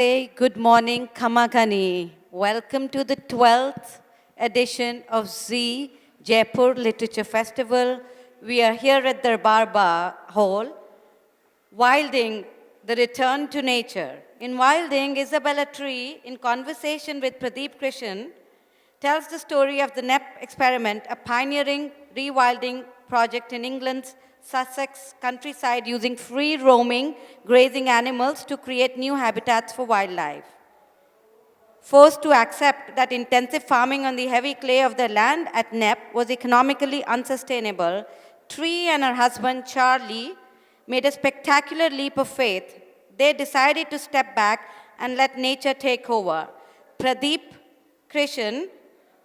Good morning, Kamagani. Welcome to the 12th edition of Z Jaipur Literature Festival. We are here at the Barba Hall, Wilding, the Return to Nature. In Wilding, Isabella Tree, in conversation with Pradip Krishen, tells the story of the Knepp experiment, a pioneering rewilding project in England's Sussex countryside using free-roaming grazing animals to create new habitats for wildlife. Forced to accept that intensive farming on the heavy clay of their land at Knepp was economically unsustainable, Tree and her husband, Charlie, made a spectacular leap of faith. They decided to step back and let nature take over. Pradip Krishen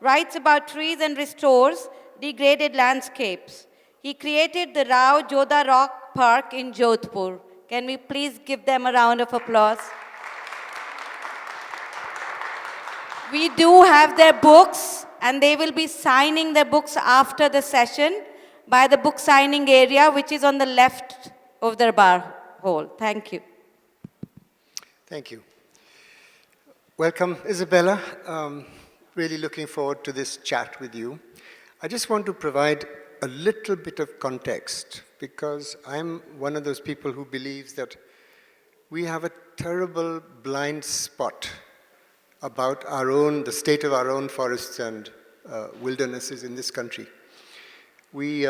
writes about trees and restores degraded landscapes. He created the Rao Jodha Rock Park in Jodhpur. Can we please give them a round of applause? We do have their books, and they will be signing their books after the session by the book signing area, which is on the left of the bar hall. Thank you. Thank you. Welcome, Isabella. Really looking forward to this chat with you. I just want to provide a little bit of context because I'm one of those people who believes that we have a terrible blind spot about the state of our own forests and wildernesses in this country. We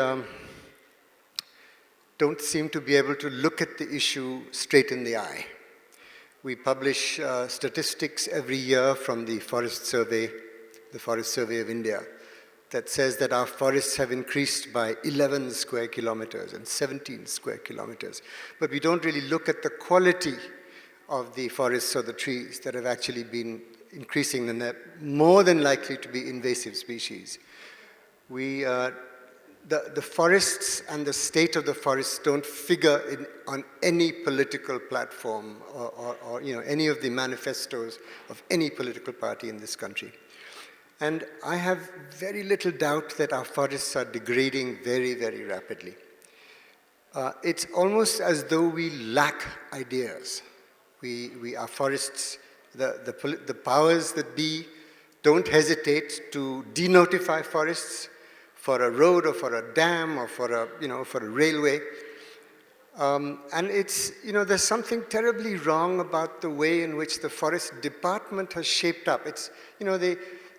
don't seem to be able to look at the issue straight in the eye. We publish statistics every year from the Forest Survey of India, that says that our forests have increased by 11 square kilometers and 17 square kilometers. But we don't really look at the quality of the forests or the trees that have actually been increasing, and they're more than likely to be invasive species. The forests and the state of the forests don't figure on any political platform or any of the manifestos of any political party in this country. And I have very little doubt that our forests are degrading very, very rapidly. It's almost as though we lack ideas. Our forests, the powers that be don't hesitate to denotify forests for a road or for a dam or for a railway. And there's something terribly wrong about the way in which the forest department has shaped up.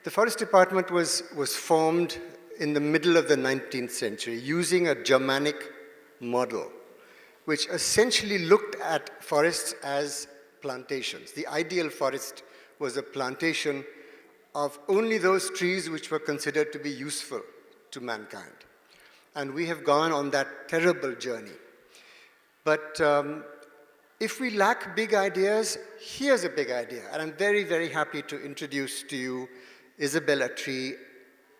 The forest department was formed in the middle of the 19th century using a Germanic model, which essentially looked at forests as plantations. The ideal forest was a plantation of only those trees which were considered to be useful to mankind. And we have gone on that terrible journey. But if we lack big ideas, here's a big idea. And I'm very, very happy to introduce to you Isabella Tree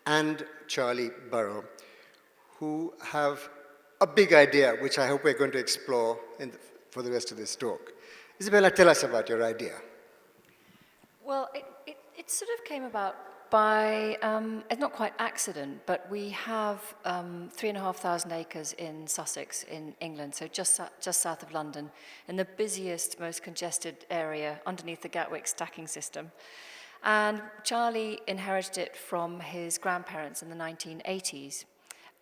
and Charlie Burrell, who have a big idea, which I hope we're going to explore for the rest of this talk. Isabella, tell us about your idea. Well, it sort of came about by, it's not quite accident, but we have 3,500 acres in Sussex in England, so just south of London, in the busiest, most congested area underneath the Gatwick stacking system. And Charlie inherited it from his grandparents in the 1980s.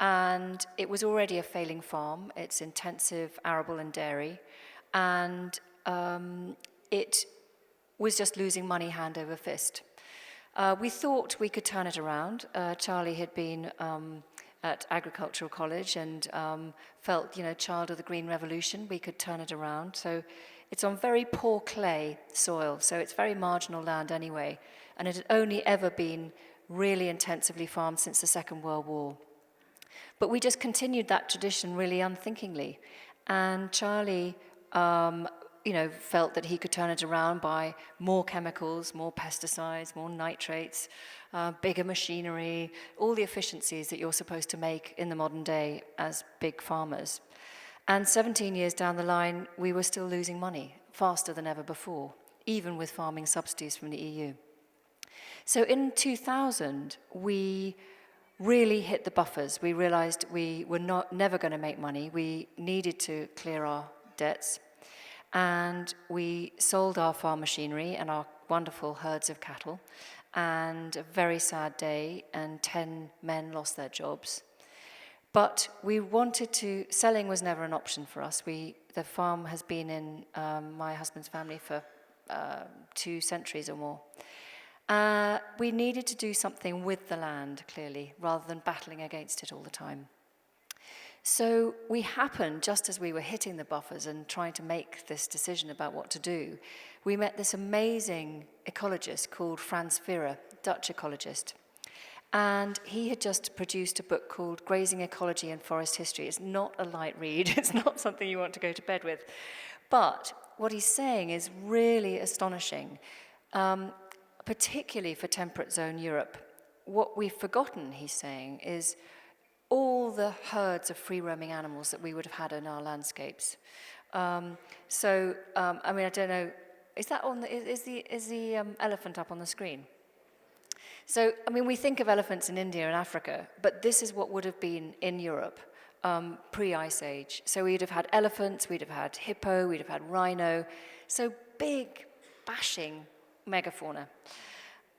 And it was already a failing farm. It's intensive arable and dairy. And it was just losing money hand over fist. We thought we could turn it around. Charlie had been at agricultural college and felt, child of the Green Revolution, we could turn it around. So it's on very poor clay soil, so it's very marginal land anyway, and it had only ever been really intensively farmed since the Second World War. But we just continued that tradition really unthinkingly, and Charlie, felt that he could turn it around by more chemicals, more pesticides, more nitrates, bigger machinery, all the efficiencies that you're supposed to make in the modern day as big farmers. And 17 years down the line, we were still losing money, faster than ever before, even with farming subsidies from the EU. So in 2000, we really hit the buffers. We realized we were never going to make money. We needed to clear our debts. And we sold our farm machinery and our wonderful herds of cattle, and a very sad day, and 10 men lost their jobs. But we wanted to, selling was never an option for us. The farm has been in my husband's family for 2 centuries or more. We needed to do something with the land, clearly, rather than battling against it all the time. So we happened, just as we were hitting the buffers and trying to make this decision about what to do, we met this amazing ecologist called Frans Vera, Dutch ecologist. And he had just produced a book called Grazing Ecology and Forest History. It's not a light read. It's not something you want to go to bed with. But what he's saying is really astonishing, particularly for temperate zone Europe. What we've forgotten, he's saying, is all the herds of free-roaming animals that we would have had in our landscapes. I mean, I don't know, is that on is the elephant up on the screen? So, I mean, we think of elephants in India and Africa, but this is what would have been in Europe pre-Ice Age. So we'd have had elephants, we'd have had hippo, we'd have had rhino, so big, bashing megafauna.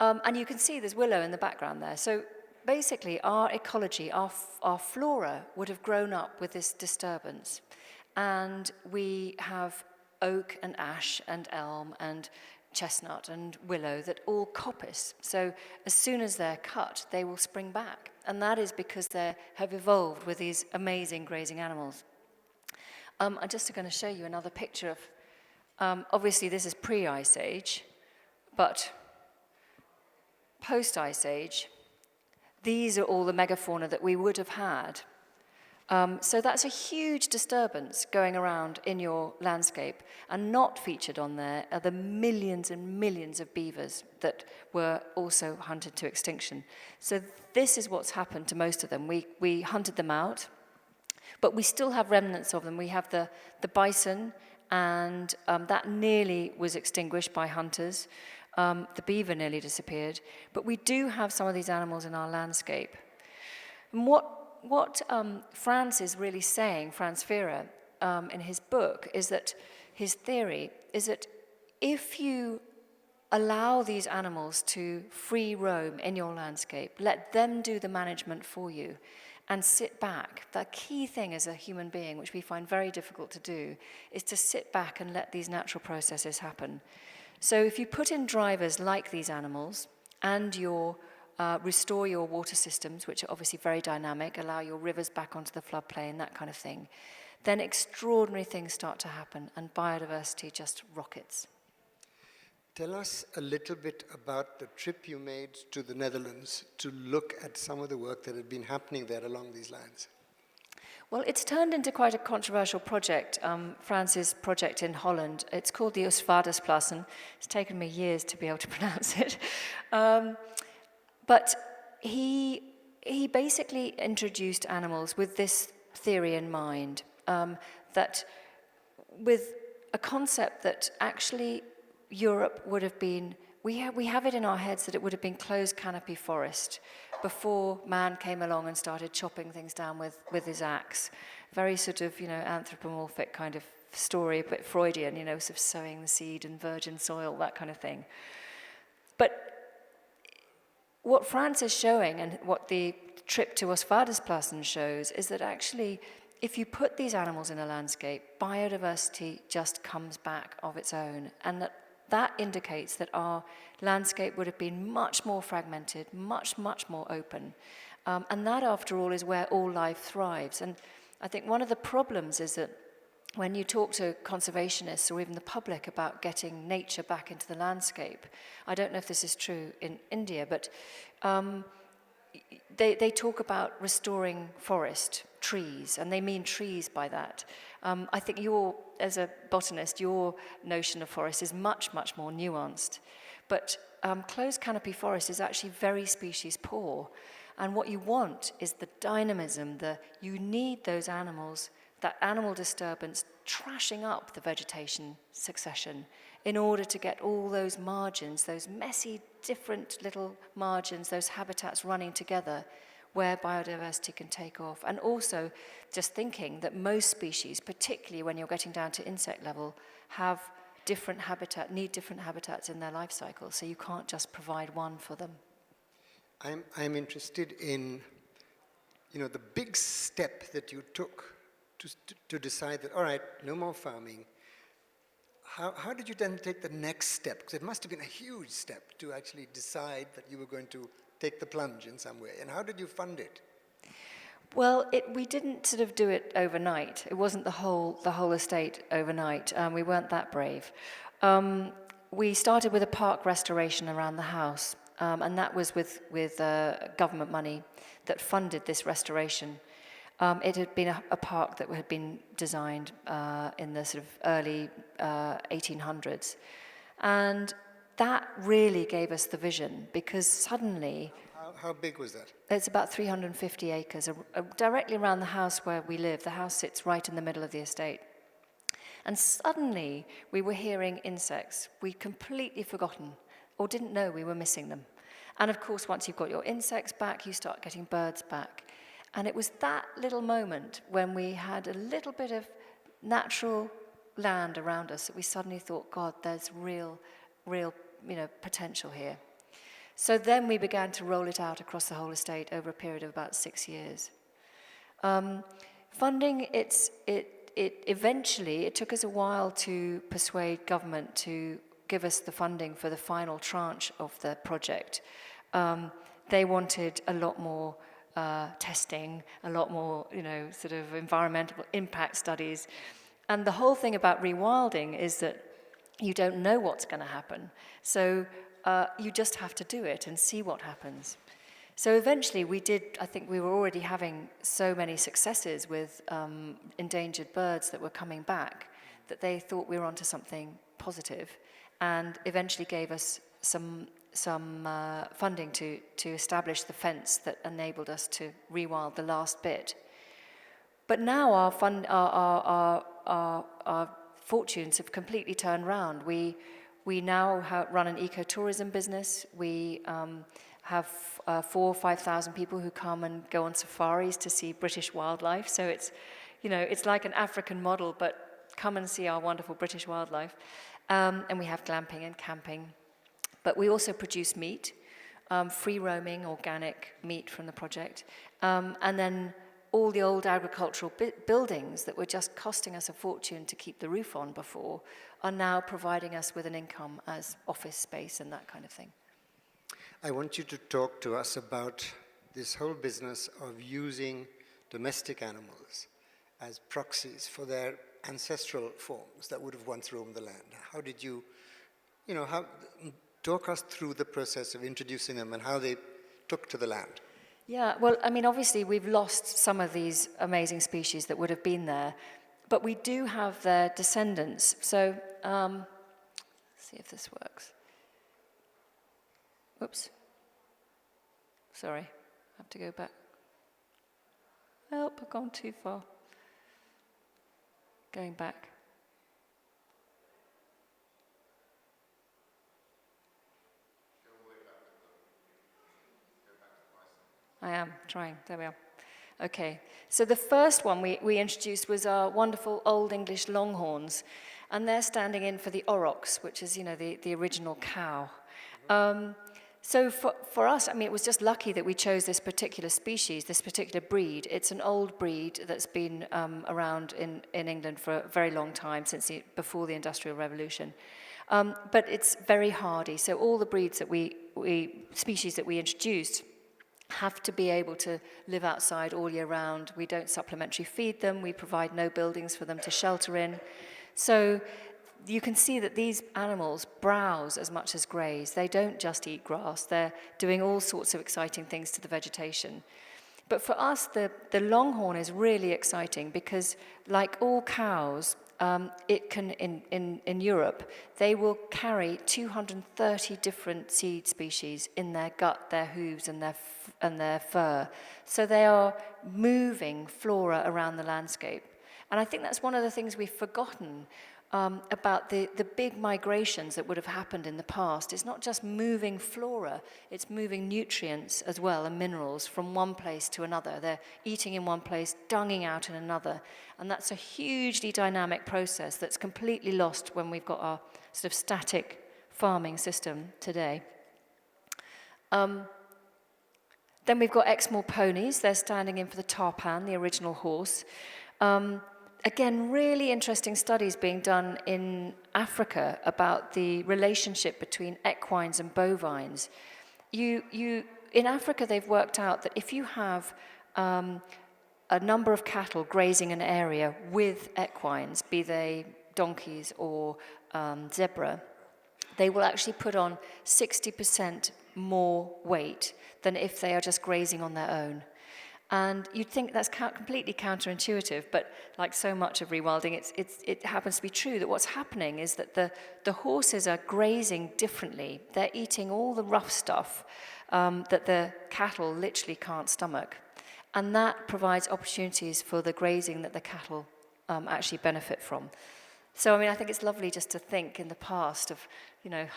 And you can see there's willow in the background there. So basically, our ecology, our flora would have grown up with this disturbance. And we have oak and ash and elm and chestnut and willow that all coppice. So as soon as they're cut, they will spring back. And that is because they have evolved with these amazing grazing animals. I'm just going to show you another picture of, obviously this is pre-Ice Age, but post-Ice Age, these are all the megafauna that we would have had. So that's a huge disturbance going around in your landscape, and not featured on there are the millions and millions of beavers that were also hunted to extinction. So this is what's happened to most of them. We hunted them out, but we still have remnants of them. We have the bison, and that nearly was extinguished by hunters. The beaver nearly disappeared, but we do have some of these animals in our landscape. And what Frans is really saying, Frans Vera, in his book, is that his theory is that if you allow these animals to free roam in your landscape, let them do the management for you, and sit back. The key thing as a human being, which we find very difficult to do, is to sit back and let these natural processes happen. So if you put in drivers like these animals, and restore your water systems, which are obviously very dynamic, allow your rivers back onto the floodplain, that kind of thing, then extraordinary things start to happen, and biodiversity just rockets. Tell us a little bit about the trip you made to the Netherlands to look at some of the work that had been happening there along these lines. Well, it's turned into quite a controversial project, France's project in Holland. It's called the Oostvaardersplassen. It's taken me years to be able to pronounce it. But he basically introduced animals with this theory in mind, that with a concept that actually Europe would have been, we have it in our heads that it would have been closed canopy forest before man came along and started chopping things down with his axe. Very sort of, anthropomorphic kind of story, but Freudian, sort of sowing the seed in virgin soil, that kind of thing. But what France is showing, and what the trip to Oostvaardersplassen shows, is that actually, if you put these animals in a landscape, biodiversity just comes back of its own, and that indicates that our landscape would have been much more fragmented, much, much more open. And that, after all, is where all life thrives. And I think one of the problems is that when you talk to conservationists or even the public about getting nature back into the landscape, I don't know if this is true in India, but they talk about restoring forest, trees, and they mean trees by that. I think as a botanist, your notion of forest is much, much more nuanced. But closed canopy forest is actually very species poor. And what you want is the dynamism, you need those animals, that animal disturbance trashing up the vegetation succession in order to get all those margins, those messy, different little margins, those habitats running together where biodiversity can take off. And also just thinking that most species, particularly when you're getting down to insect level, have different habitat, need different habitats in their life cycle. So you can't just provide one for them. I'm interested in, the big step that you took to decide that, all right, no more farming. How did you then take the next step? Because it must have been a huge step to actually decide that you were going to take the plunge in some way. And how did you fund it? Well, we didn't sort of do it overnight. It wasn't the whole estate overnight. We weren't that brave. We started with a park restoration around the house, and that was with government money that funded this restoration. It had been a park that had been designed in the sort of early 1800s. And that really gave us the vision, because suddenly... How big was that? It's about 350 acres, directly around the house where we live. The house sits right in the middle of the estate. And suddenly, we were hearing insects. We'd completely forgotten, or didn't know we were missing them. And of course, once you've got your insects back, you start getting birds back. And it was that little moment when we had a little bit of natural land around us that we suddenly thought, God, there's real, potential here. So then we began to roll it out across the whole estate over a period of about 6 years. Funding, eventually, it took us a while to persuade government to give us the funding for the final tranche of the project. They wanted a lot more testing, a lot more, sort of environmental impact studies. And the whole thing about rewilding is that you don't know what's going to happen. So you just have to do it and see what happens. So eventually I think we were already having so many successes with endangered birds that were coming back that they thought we were onto something positive, and eventually gave us some funding to establish the fence that enabled us to rewild the last bit. But now our fortunes have completely turned round. We now run an ecotourism business. We have 4,000 or 5,000 people who come and go on safaris to see British wildlife. So it's like an African model, but come and see our wonderful British wildlife. And we have glamping and camping. But we also produce meat, free-roaming, organic meat from the project. And then all the old agricultural buildings that were just costing us a fortune to keep the roof on before are now providing us with an income as office space and that kind of thing. I want you to talk to us about this whole business of using domestic animals as proxies for their ancestral forms that would have once roamed the land. How did you, talk us through the process of introducing them and how they took to the land? Yeah, well, obviously we've lost some of these amazing species that would have been there, but we do have their descendants. So, let's see if this works. Oops. Sorry, I have to go back. Help, I've gone too far. Going back. I am trying. There we are. Okay. So the first one we introduced was our wonderful Old English longhorns, and they're standing in for the aurochs, which is, the original cow. So for us, it was just lucky that we chose this particular species, this particular breed. It's an old breed that's been around in England for a very long time, before the Industrial Revolution. But it's very hardy. So all the breeds that species that we introduced have to be able to live outside all year round. We don't supplementary feed them. We provide no buildings for them to shelter in. So you can see that these animals browse as much as graze. They don't just eat grass. They're doing all sorts of exciting things to the vegetation. But for us, the longhorn is really exciting because, like all cows, it can, in Europe, they will carry 230 different seed species in their gut, their hooves, and their fur. So they are moving flora around the landscape. And I think that's one of the things we've forgotten. about the big migrations that would have happened in the past. It's not just moving flora, it's moving nutrients as well and minerals from one place to another. They're eating in one place, dunging out in another. And that's a hugely dynamic process that's completely lost when we've got our sort of static farming system today. Then we've got Exmoor ponies. They're standing in for the tarpan, the original horse. Again, really interesting studies being done in Africa about the relationship between equines and bovines. In Africa, they've worked out that if you have a number of cattle grazing an area with equines, be they donkeys or zebra, they will actually put on 60% more weight than if they are just grazing on their own. And you'd think that's completely counterintuitive, but like so much of rewilding, it happens to be true that what's happening is that the horses are grazing differently. They're eating all the rough stuff that the cattle literally can't stomach. And that provides opportunities for the grazing that the cattle actually benefit from. So, I mean, I think it's lovely just to think in the past of,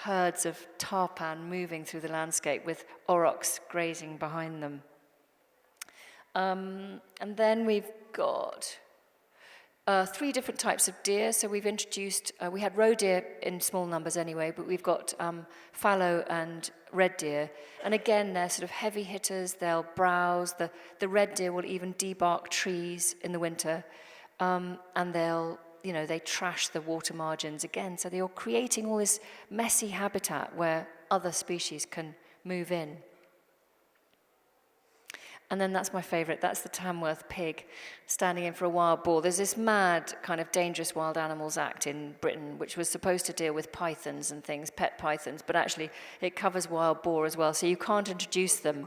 herds of tarpan moving through the landscape with aurochs grazing behind them. And then we've got 3 different types of deer. So we've introduced, we had roe deer in small numbers anyway, but we've got fallow and red deer. And again, they're sort of heavy hitters. They'll browse. The red deer will even debark trees in the winter. And they'll, they trash the water margins again. So they're creating all this messy habitat where other species can move in. And then that's my favorite. That's the Tamworth pig standing in for a wild boar. There's this mad kind of Dangerous Wild Animals Act in Britain, which was supposed to deal with pythons and things, pet pythons, but actually it covers wild boar as well. So you can't introduce them.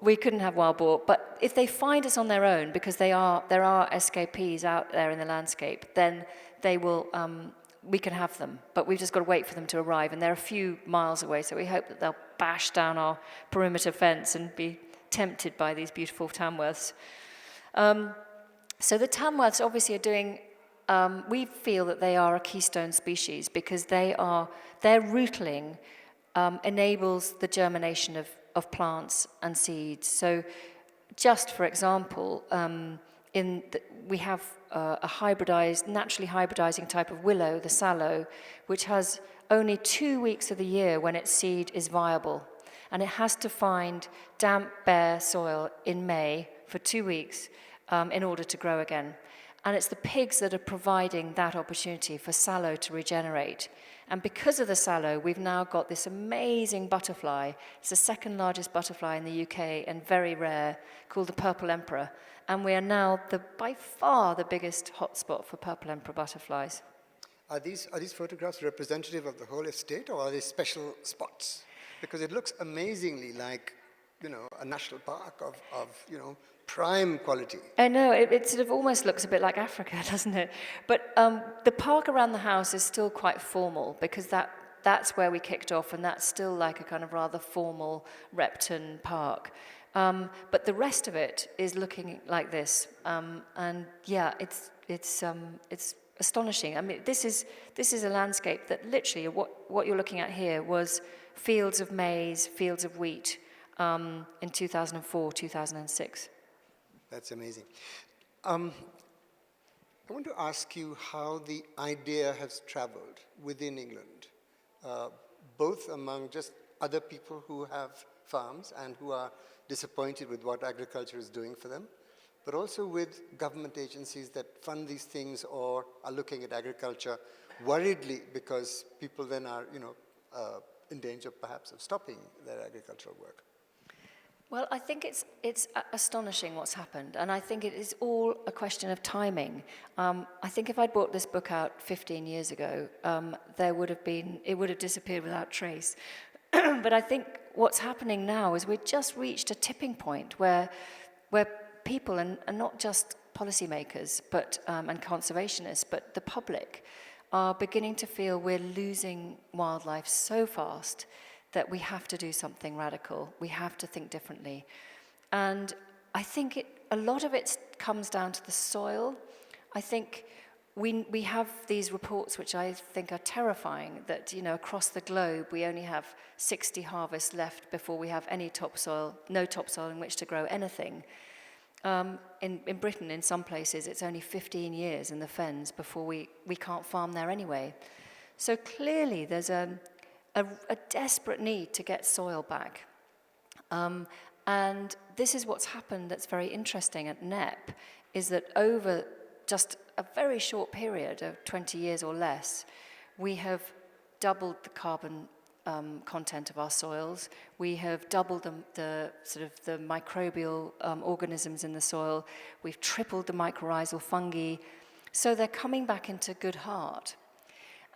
We couldn't have wild boar. But if they find us on their own, because there are escapees out there in the landscape, then they will, we can have them. But we've just got to wait for them to arrive. And they're a few miles away, so we hope that they'll bash down our perimeter fence and be tempted by these beautiful Tamworths. So the Tamworths obviously are doing, we feel that they are a keystone species because their rootling enables the germination of plants and seeds. So just for example, we have a naturally hybridizing type of willow, the sallow, which has only 2 weeks of the year when its seed is viable. And it has to find damp, bare soil in May for 2 weeks in order to grow again. And it's the pigs that are providing that opportunity for sallow to regenerate. And because of the sallow, we've now got this amazing butterfly. It's the second largest butterfly in the UK and very rare, called the purple emperor. And we are now by far the biggest hotspot for purple emperor butterflies. Are these photographs representative of the whole estate, or are they special spots? Because it looks amazingly like, a national park of prime quality. I know, it sort of almost looks a bit like Africa, doesn't it? But the park around the house is still quite formal because that's where we kicked off, and that's still like a kind of rather formal Repton park. But the rest of it is looking like this. And yeah, it's astonishing. I mean, this is a landscape that literally what you're looking at here was fields of maize, fields of wheat in 2004, 2006. That's amazing. I want to ask you how the idea has traveled within England, both among just other people who have farms and who are disappointed with what agriculture is doing for them, but also with government agencies that fund these things or are looking at agriculture worriedly because people then are, in danger perhaps of stopping their agricultural work. Well, I think it's astonishing what's happened, and I think it is all a question of timing. I think if I'd brought this book out 15 years ago, it would have disappeared without trace. But I think what's happening now is we've just reached a tipping point where people, and not just policymakers, but and conservationists, but the public, are beginning to feel we're losing wildlife so fast that we have to do something radical. We have to think differently. And I think a lot of it comes down to the soil. I think we have these reports which I think are terrifying, that, you know, across the globe we only have 60 harvests left before we have any topsoil, no topsoil in which to grow anything. In Britain, in some places, it's only 15 years in the fens before we can't farm there anyway. So clearly there's a desperate need to get soil back. And this is what's happened that's very interesting at Knepp, is that over just a very short period of 20 years or less, we have doubled the carbon content of our soils. We have doubled the microbial organisms in the soil. We've tripled the mycorrhizal fungi. So they're coming back into good heart.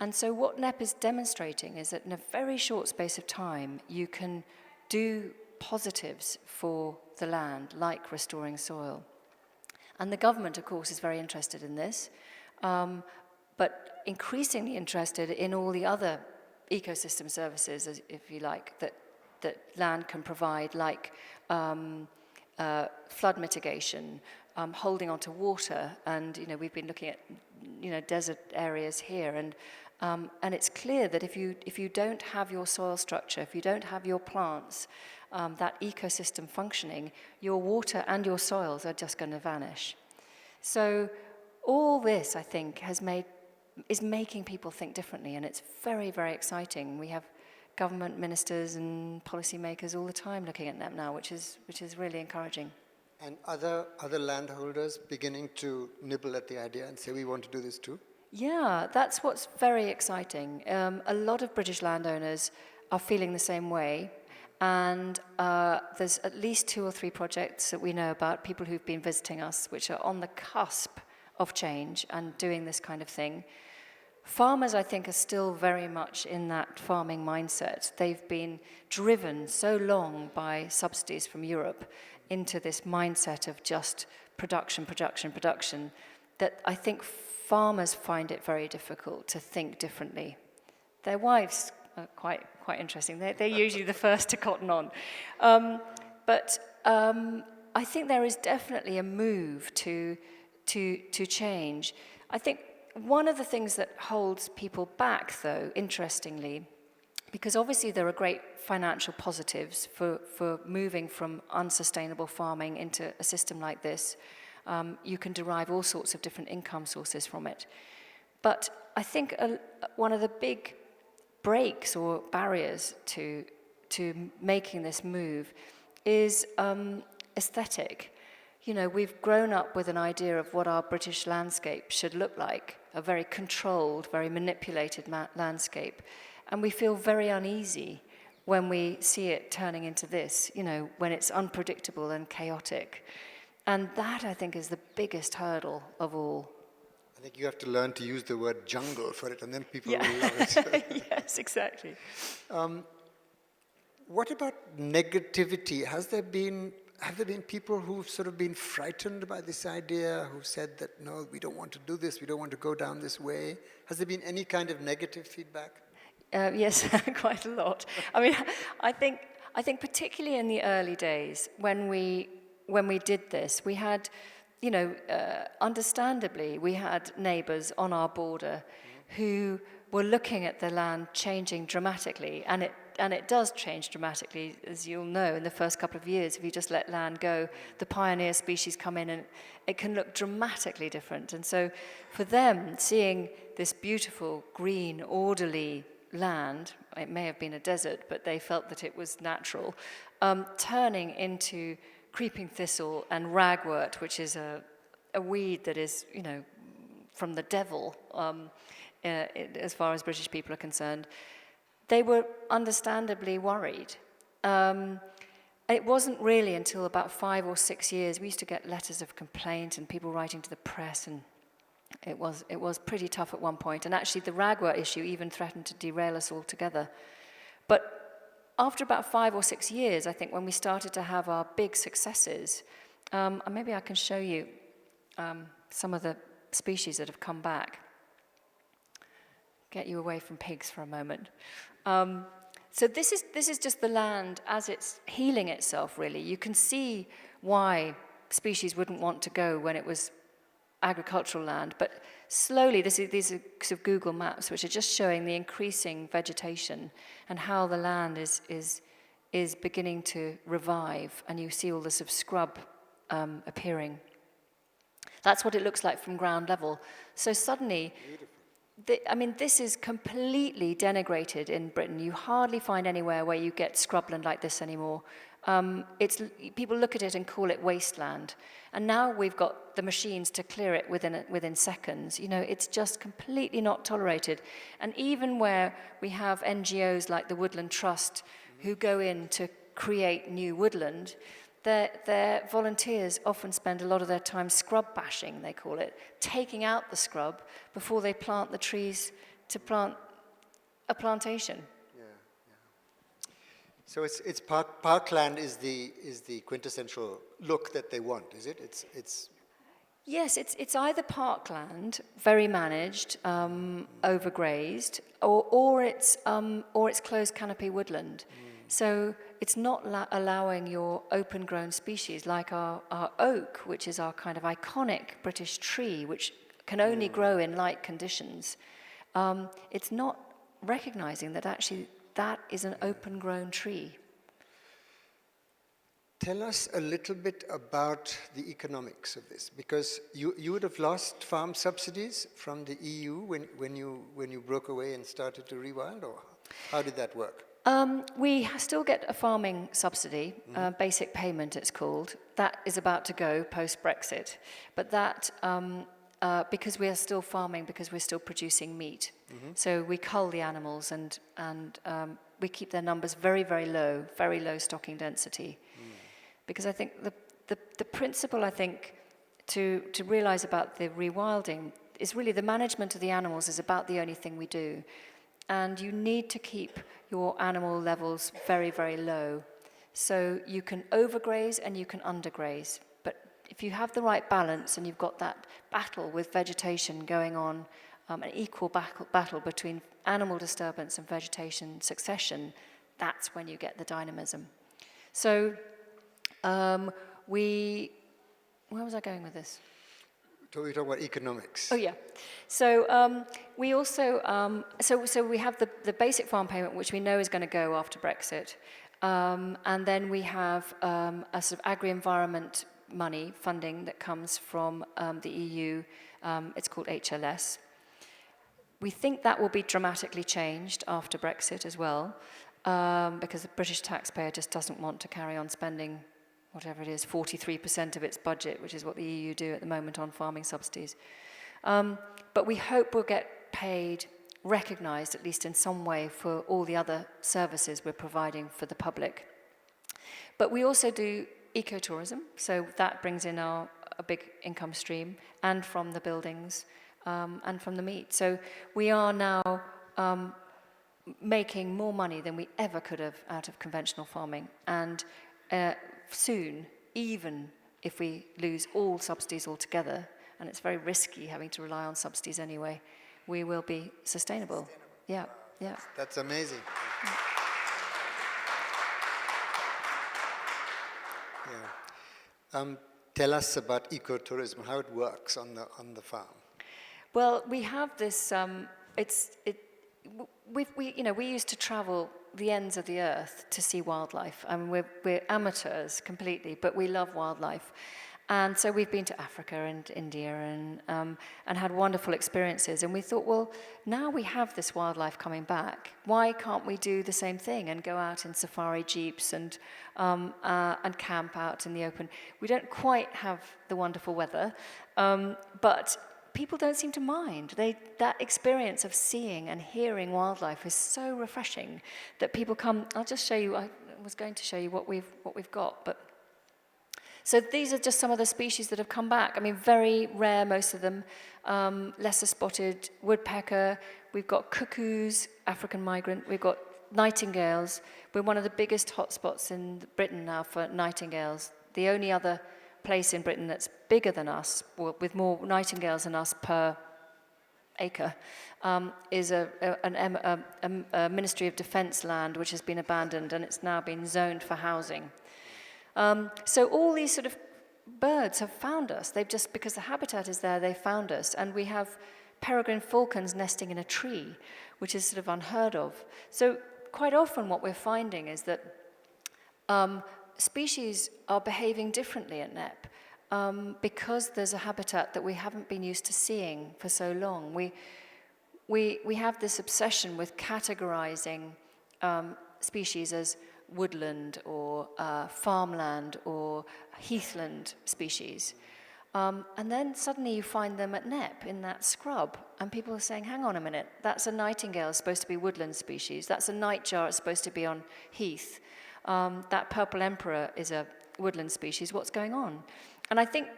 And so what Knepp is demonstrating is that in a very short space of time, you can do positives for the land, like restoring soil. And the government, of course, is very interested in this, but increasingly interested in all the other ecosystem services, if you like, that land can provide, like flood mitigation, holding on to water, and, you know, we've been looking at, you know, desert areas here, and it's clear that if you don't have your soil structure, if you don't have your plants, that ecosystem functioning, your water and your soils are just going to vanish. So all this, I think, is making people think differently, and it's very, very exciting. We have government ministers and policymakers all the time looking at Knepp now, which is really encouraging. And other landholders beginning to nibble at the idea and say, we want to do this too? Yeah, that's what's very exciting. A lot of British landowners are feeling the same way. And there's at least 2 or 3 projects that we know about, people who've been visiting us, which are on the cusp of change and doing this kind of thing. Farmers, I think, are still very much in that farming mindset. They've been driven so long by subsidies from Europe into this mindset of just production, that I think farmers find it very difficult to think differently. Their wives are quite interesting. They're usually the first to cotton on. But I think there is definitely a move to change. I think one of the things that holds people back, though, interestingly, because obviously there are great financial positives for moving from unsustainable farming into a system like this. You can derive all sorts of different income sources from it. But I think one of the big breaks or barriers to making this move is aesthetic. You know, we've grown up with an idea of what our British landscape should look like, a very controlled, very manipulated landscape. And we feel very uneasy when we see it turning into this, you know, when it's unpredictable and chaotic. And that, I think, is the biggest hurdle of all. I think you have to learn to use the word jungle for it, and then people will love it. Yes, exactly. What about negativity? Have there been people who've sort of been frightened by this idea, who've said that, no, we don't want to do this, we don't want to go down this way? Has there been any kind of negative feedback? Yes, quite a lot. I mean, I think particularly in the early days when we did this, we had, you know, understandably, we had neighbours on our border who were looking at the land changing dramatically, and it does change dramatically, as you'll know, in the first couple of years. If you just let land go, the pioneer species come in, and it can look dramatically different. And so for them, seeing this beautiful, green, orderly land, it may have been a desert, but they felt that it was natural, turning into creeping thistle and ragwort, which is a weed that is, you know, from the devil, as far as British people are concerned, they were understandably worried. It wasn't really until about 5 or 6 years, we used to get letters of complaint and people writing to the press, and it was pretty tough at one point. And actually the ragwort issue even threatened to derail us altogether. But after about 5 or 6 years, I think, when we started to have our big successes, and maybe I can show you some of the species that have come back. Get you away from pigs for a moment. So this is just the land as it's healing itself, really. You can see why species wouldn't want to go when it was agricultural land, but slowly, these are sort of Google Maps, which are just showing the increasing vegetation and how the land is beginning to revive, and you see all this sort of scrub appearing. That's what it looks like from ground level. So suddenly, this is completely denigrated in Britain. You hardly find anywhere where you get scrubland like this anymore. People look at it and call it wasteland. And now we've got the machines to clear it within seconds. It's just completely not tolerated. And even where we have NGOs like the Woodland Trust who go in to create new woodland, their volunteers often spend a lot of their time scrub bashing, they call it, taking out the scrub before they plant the trees to plant a plantation. So it's parkland is the quintessential look that they want, is it? Yes, it's either parkland, very managed, overgrazed, or it's closed canopy woodland. So it's not allowing your open-grown species like our oak, which is our kind of iconic British tree, which can only grow in light conditions. It's not recognizing that actually that is an open-grown tree. Tell us a little bit about the economics of this, because you would have lost farm subsidies from the EU when you broke away and started to rewild, or how did that work? We still get a farming subsidy, basic payment it's called. That is about to go post-Brexit. But that, because we are still farming, because we're still producing meat. So we cull the animals and we keep their numbers very, very low stocking density. Because I think the principle, I think, to realize about the rewilding is really the management of the animals is about the only thing we do. And you need to keep your animal levels very, very low. So you can overgraze and you can undergraze. But if you have the right balance and you've got that battle with vegetation going on, an equal battle between animal disturbance and vegetation succession, that's when you get the dynamism. So where was I going with this? We talk about economics. Oh yeah, so we also so we have the basic farm payment, which we know is going to go after Brexit, and then we have a sort of agri-environment money funding that comes from the EU. It's called HLS. We think that will be dramatically changed after Brexit as well, because the British taxpayer just doesn't want to carry on spending whatever it is, 43% of its budget, which is what the EU do at the moment on farming subsidies. But we hope we'll get paid, recognised at least in some way for all the other services we're providing for the public. But we also do ecotourism, so that brings in a big income stream, and from the buildings, and from the meat. So we are now making more money than we ever could have out of conventional farming. And soon, even if we lose all subsidies altogether, and it's very risky having to rely on subsidies anyway, we will be sustainable. Yeah. That's amazing. Yeah. Tell us about ecotourism, how it works on the farm. Well, we have this. We used to travel the ends of the earth to see wildlife. I mean, we're amateurs completely, but we love wildlife. And so we've been to Africa and India and had wonderful experiences. And we thought, well, now we have this wildlife coming back. Why can't we do the same thing and go out in safari jeeps and camp out in the open? We don't quite have the wonderful weather, but people don't seem to mind. That experience of seeing and hearing wildlife is so refreshing that people come. I'll just show you. I was going to show you what we've got, but so these are just some of the species that have come back. I mean, very rare, most of them. Lesser spotted woodpecker. We've got cuckoos, African migrant. We've got nightingales. We're one of the biggest hotspots in Britain now for nightingales. The only other place in Britain that's bigger than us, with more nightingales than us per acre, is a Ministry of Defence land which has been abandoned, and it's now been zoned for housing. So all these sort of birds have found us. They've just, because the habitat is there, they found us. And we have peregrine falcons nesting in a tree, which is sort of unheard of. So quite often what we're finding is that species are behaving differently at Knepp because there's a habitat that we haven't been used to seeing for so long. We have this obsession with categorizing species as woodland or farmland or heathland species. And then suddenly you find them at Knepp in that scrub, and people are saying, hang on a minute, that's a nightingale, it's supposed to be woodland species, that's a nightjar, it's supposed to be on heath, that purple emperor is a woodland species, what's going on? And I think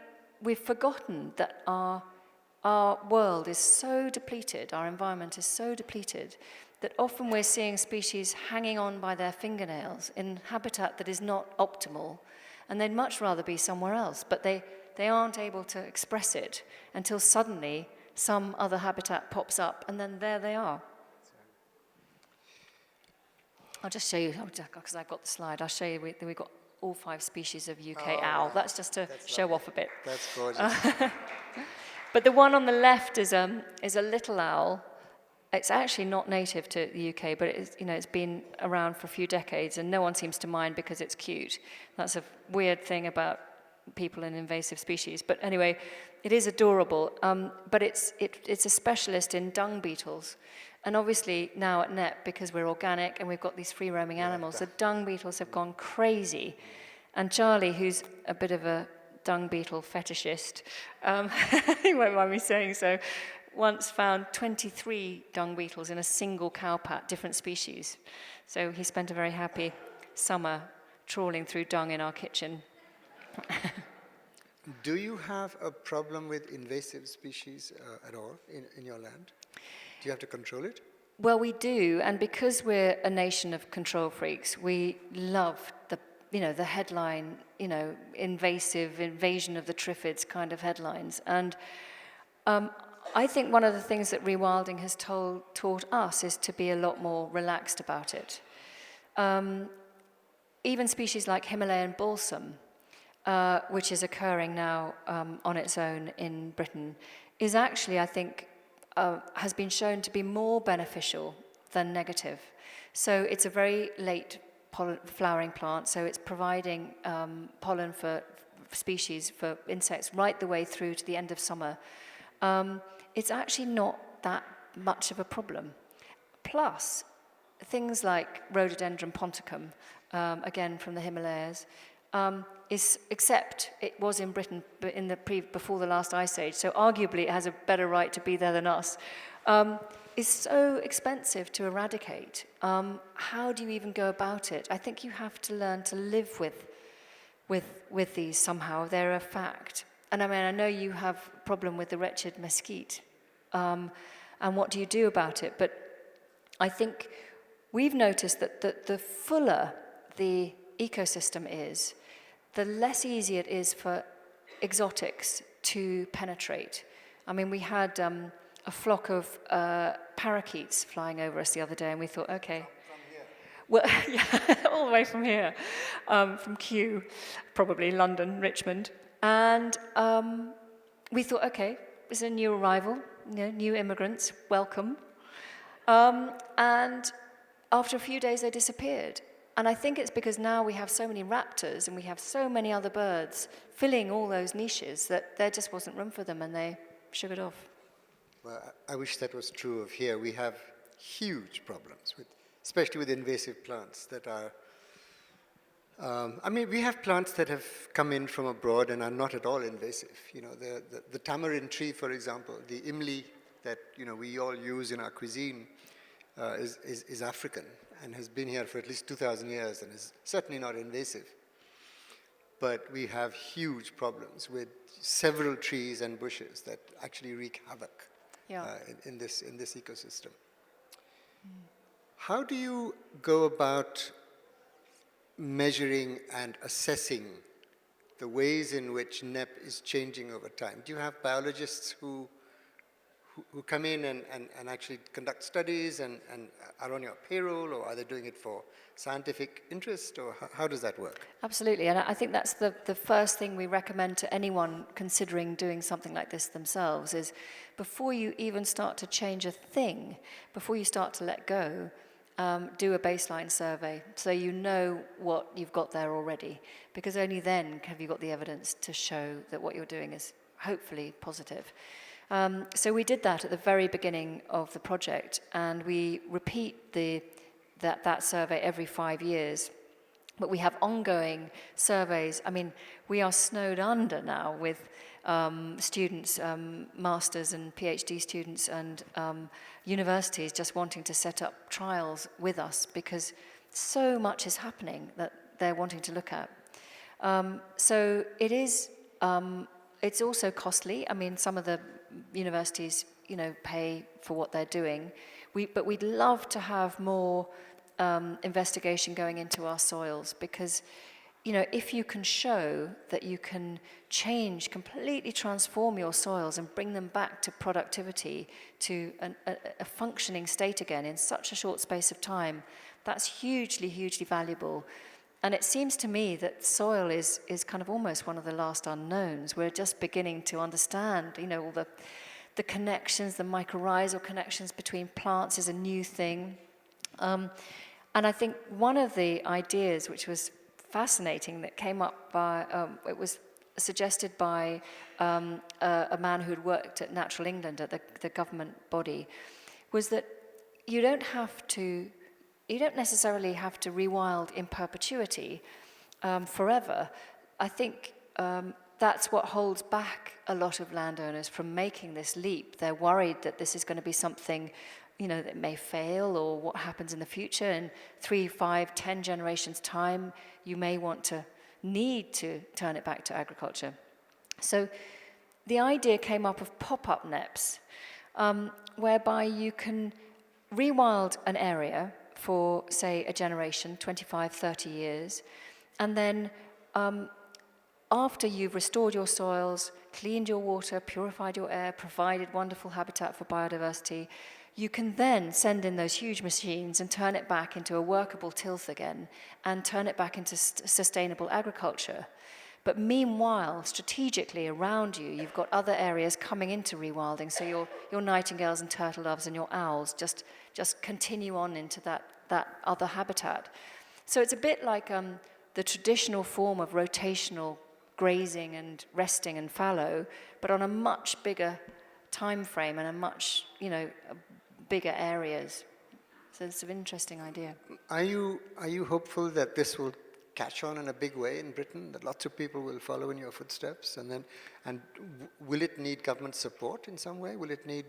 we've forgotten that our world is so depleted, our environment is so depleted, that often we're seeing species hanging on by their fingernails in habitat that is not optimal, and they'd much rather be somewhere else, but they aren't able to express it until suddenly some other habitat pops up, and then there they are. I'll just show you, because I've got the slide, I'll show you, we've got all 5 species of UK owl. That's just to show off a bit. That's gorgeous. But the one on the left is a little owl. It's actually not native to the UK, but it's been around for a few decades, and no one seems to mind because it's cute. That's a weird thing about people in invasive species. But anyway, it is adorable. But it's a specialist in dung beetles. And obviously now at Knepp, because we're organic and we've got these free-roaming animals, the dung beetles have gone crazy. And Charlie, who's a bit of a dung beetle fetishist, he won't mind me saying so, once found 23 dung beetles in a single cow pat, different species. So he spent a very happy summer trawling through dung in our kitchen. Do you have a problem with invasive species at all in your land? Do you have to control it? Well, we do, and because we're a nation of control freaks, we love the headline, invasive, invasion of the triffids kind of headlines. And I think one of the things that rewilding has taught us is to be a lot more relaxed about it. Even species like Himalayan Balsam, which is occurring now on its own in Britain, is actually, I think, has been shown to be more beneficial than negative. So it's a very late flowering plant, so it's providing pollen for species, for insects, right the way through to the end of summer. It's actually not that much of a problem. Plus, things like Rhododendron ponticum, again from the Himalayas, except it was in Britain before the last ice age, so arguably it has a better right to be there than us, is so expensive to eradicate. How do you even go about it? I think you have to learn to live with these somehow. They're a fact. And I mean, I know you have a problem with the wretched mesquite, and what do you do about it? But I think we've noticed that the fuller the ecosystem is, the less easy it is for exotics to penetrate. I mean, we had a flock of parakeets flying over us the other day, and we thought, okay. From here? Well, yeah, all the way from here, from Kew, probably London, Richmond. And we thought, okay, this is a new arrival, new immigrants, welcome. And after a few days, they disappeared. And I think it's because now we have so many raptors and we have so many other birds filling all those niches that there just wasn't room for them, and they sugared off. Well, I wish that was true of here. We have huge problems, especially with invasive plants that are... we have plants that have come in from abroad and are not at all invasive. The tamarind tree, for example, the imli that we all use in our cuisine is African and has been here for at least 2,000 years and is certainly not invasive. But we have huge problems with several trees and bushes that actually wreak havoc in this ecosystem. How do you go about measuring and assessing the ways in which Knepp is changing over time? Do you have biologists who who come in and actually conduct studies and are on your payroll, or are they doing it for scientific interest, or how does that work? Absolutely, and I think that's the first thing we recommend to anyone considering doing something like this themselves is before you even start to change a thing, before you start to let go, do a baseline survey so you know what you've got there already, because only then have you got the evidence to show that what you're doing is hopefully positive. So we did that at the very beginning of the project, and we repeat that survey every 5 years. But we have ongoing surveys. I mean, we are snowed under now with students, masters and PhD students, and universities just wanting to set up trials with us because so much is happening that they're wanting to look at. So it is. It's also costly. I mean, some of the universities, pay for what they're doing. But we'd love to have more investigation going into our soils because, if you can show that you can completely transform your soils and bring them back to productivity, to a functioning state again in such a short space of time, that's hugely, hugely valuable. And it seems to me that soil is kind of almost one of the last unknowns. We're just beginning to understand, all the connections, the mycorrhizal connections between plants is a new thing. And I think one of the ideas which was fascinating that came up by, it was suggested by a man who'd worked at Natural England at the government body, was that you don't necessarily have to rewild in perpetuity forever. I think that's what holds back a lot of landowners from making this leap. They're worried that this is going to be something, that may fail, or what happens in the future. In 3, 5, 10 generations' time, you may need to turn it back to agriculture. So the idea came up of pop-up Knepps, whereby you can rewild an area for, say, a generation, 25, 30 years, and then after you've restored your soils, cleaned your water, purified your air, provided wonderful habitat for biodiversity, you can then send in those huge machines and turn it back into a workable tilth again and turn it back into sustainable agriculture. But meanwhile, strategically around you, you've got other areas coming into rewilding. So your nightingales and turtle doves and your owls just continue on into that other habitat. So it's a bit like the traditional form of rotational grazing and resting and fallow, but on a much bigger time frame and a much, bigger areas. So it's an interesting idea. Are you hopeful that this will catch on in a big way in Britain, that lots of people will follow in your footsteps, and will it need government support in some way? Will it need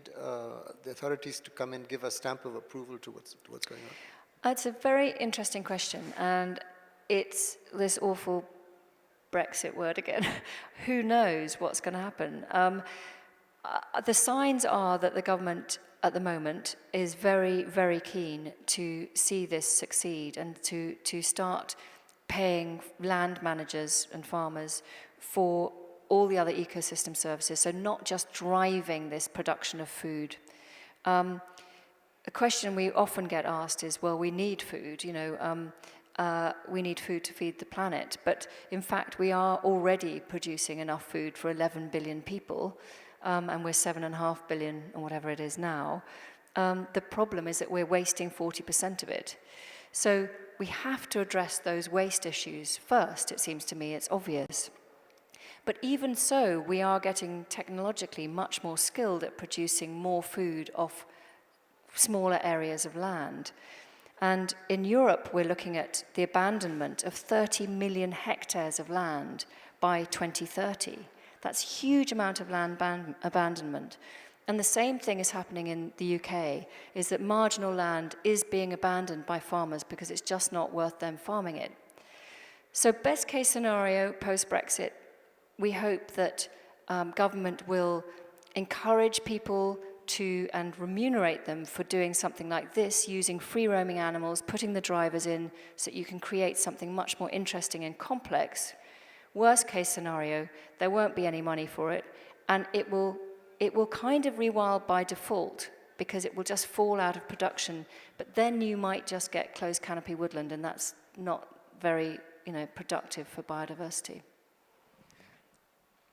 the authorities to come and give a stamp of approval to what's going on? It's a very interesting question, and it's this awful Brexit word again. Who knows what's going to happen? The signs are that the government at the moment is very, very keen to see this succeed and to start paying land managers and farmers for all the other ecosystem services, so not just driving this production of food. A question we often get asked is, well, we need food, we need food to feed the planet, but in fact we are already producing enough food for 11 billion people, and we're 7.5 billion, or whatever it is now. The problem is that we're wasting 40% of it. So we have to address those waste issues first, it seems to me, it's obvious. But even so, we are getting technologically much more skilled at producing more food off smaller areas of land. And in Europe, we're looking at the abandonment of 30 million hectares of land by 2030. That's a huge amount of land abandonment. And the same thing is happening in the UK, is that marginal land is being abandoned by farmers because it's just not worth them farming it. So best case scenario, post-Brexit, we hope that government will encourage people to and remunerate them for doing something like this, using free-roaming animals, putting the drivers in so that you can create something much more interesting and complex. Worst case scenario, there won't be any money for it, and it will it will kind of rewild by default because it will just fall out of production, but then you might just get closed canopy woodland, and that's not very, productive for biodiversity.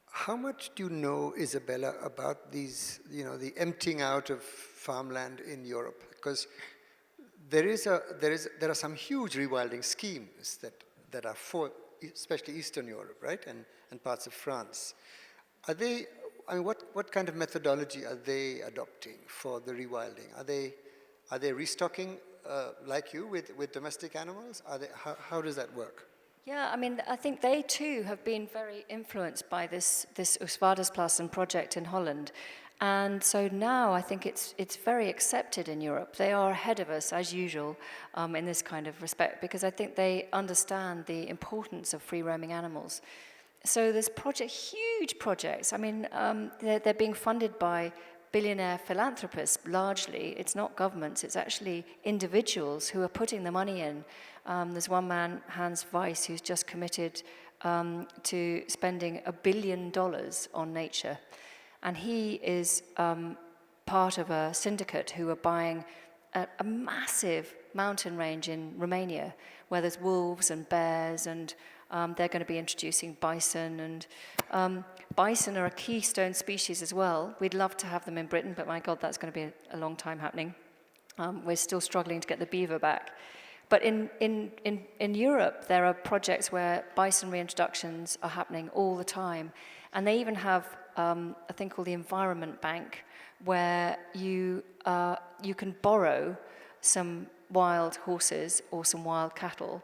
How much do you know, Isabella, about these, the emptying out of farmland in Europe? Because there are some huge rewilding schemes that are for, especially Eastern Europe, right, and parts of France. Are they? I mean, what kind of methodology are they adopting for the rewilding? Are they restocking like you with domestic animals? How does that work? Yeah, I mean, I think they too have been very influenced by this Oostvaardersplassen project in Holland. And so now I think it's very accepted in Europe. They are ahead of us, as usual, in this kind of respect, because I think they understand the importance of free-roaming animals. So there's huge projects. I mean, they're being funded by billionaire philanthropists, largely. It's not governments, it's actually individuals who are putting the money in. There's one man, Hans Weiss, who's just committed to spending $1 billion on nature. And he is part of a syndicate who are buying a massive mountain range in Romania, where there's wolves and bears, and they're going to be introducing bison. And bison are a keystone species as well. We'd love to have them in Britain, but my God, that's going to be a long time happening. We're still struggling to get the beaver back. But in Europe, there are projects where bison reintroductions are happening all the time. And they even have a thing called the Environment Bank, where you can borrow some wild horses or some wild cattle,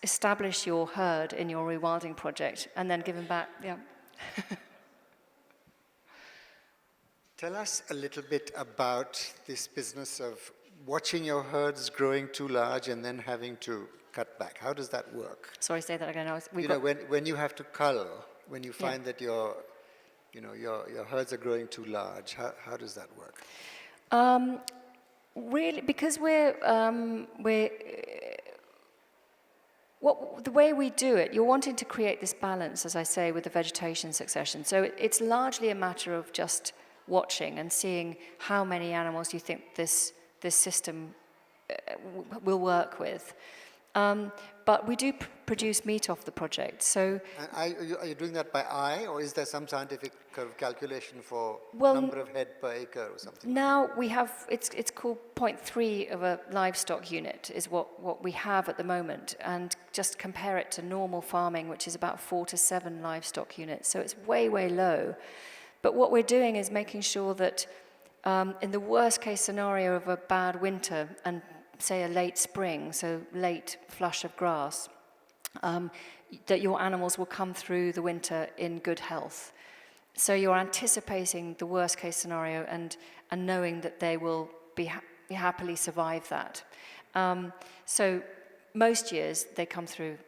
establish your herd in your rewilding project, and then give them back. Yeah. Tell us a little bit about this business of watching your herds growing too large and then having to cut back. How does that work? Sorry, say that again. When you have to cull, when you find that your herds are growing too large, how does that work? Really, because the way we do it, you're wanting to create this balance, as I say, with the vegetation succession. So it's largely a matter of just watching and seeing how many animals you think this system will work with. But we do produce meat off the project. So, are you doing that by eye, or is there some scientific kind of calculation for number of head per acre or something? Now we have, it's called 0.3 of a livestock unit is what we have at the moment, and just compare it to normal farming, which is about 4 to 7 livestock units. So it's way, way low. But what we're doing is making sure that in the worst case scenario of a bad winter and say a late spring, so late flush of grass, that your animals will come through the winter in good health. So you're anticipating the worst case scenario and knowing that they will be happily survive that. So most years they come through,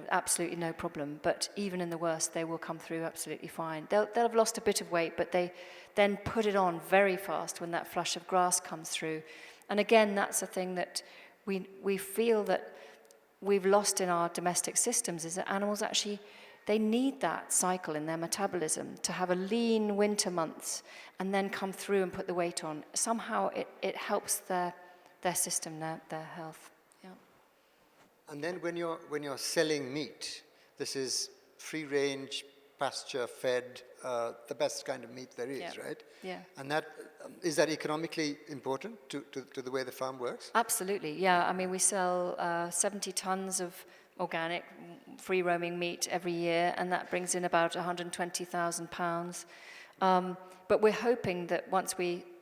absolutely no problem. But even in the worst, they will come through absolutely fine. They'll have lost a bit of weight, but they then put it on very fast when that flush of grass comes through. And again, that's a thing that we feel that we've lost in our domestic systems, is that animals actually, they need that cycle in their metabolism to have a lean winter months and then come through and put the weight on. Somehow it helps their system, their health. Yeah. And then when you're selling meat, this is free range, pasture fed, the best kind of meat there is, right? Yeah. And is that economically important to the way the farm works? Absolutely, yeah. I mean, we sell 70 tons of organic, free-roaming meat every year, and that brings in about £120,000. But we're hoping that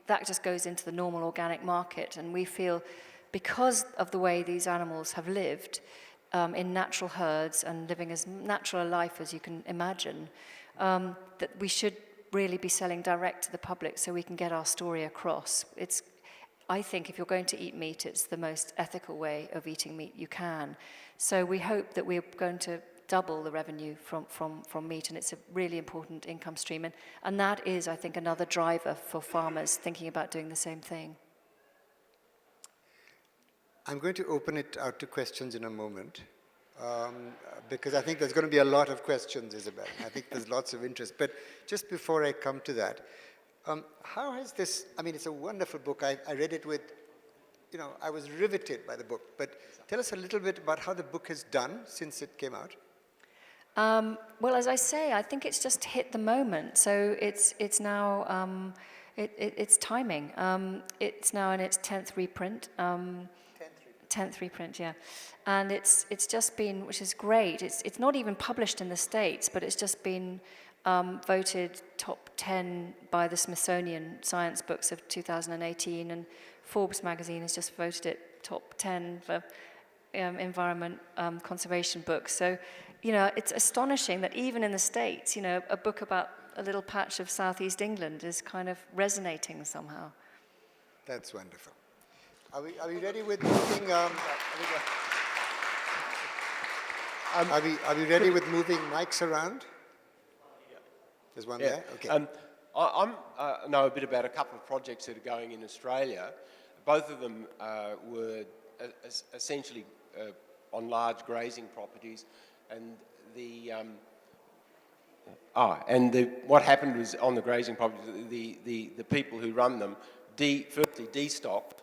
that just goes into the normal organic market, and we feel because of the way these animals have lived in natural herds and living as natural a life as you can imagine, that we should really be selling direct to the public so we can get our story across. I think if you're going to eat meat, it's the most ethical way of eating meat you can. So we hope that we're going to double the revenue from meat, and it's a really important income stream. And that is, I think, another driver for farmers thinking about doing the same thing. I'm going to open it out to questions in a moment, because I think there's going to be a lot of questions, Isabel. I think there's lots of interest. But just before I come to that, How has this, I mean, it's a wonderful book. I read it with, I was riveted by the book. But tell us a little bit about how the book has done since it came out. Well, as I say, I think it's just hit the moment. So it's now, it's timing. It's now in its 10th reprint. 10th reprint, yeah. And it's just been, which is great. It's not even published in the States, but it's just been voted top 10 by the Smithsonian Science Books of 2018, and Forbes magazine has just voted it top 10 for environment conservation books. So, it's astonishing that even in the States, a book about a little patch of southeast England is kind of resonating somehow. That's wonderful. Are we ready with moving? Are we ready with moving mics around? There's one there. Okay. I know a bit about a couple of projects that are going in Australia. Both of them were essentially on large grazing properties, and what happened was on the grazing properties, the people who run them firstly destocked,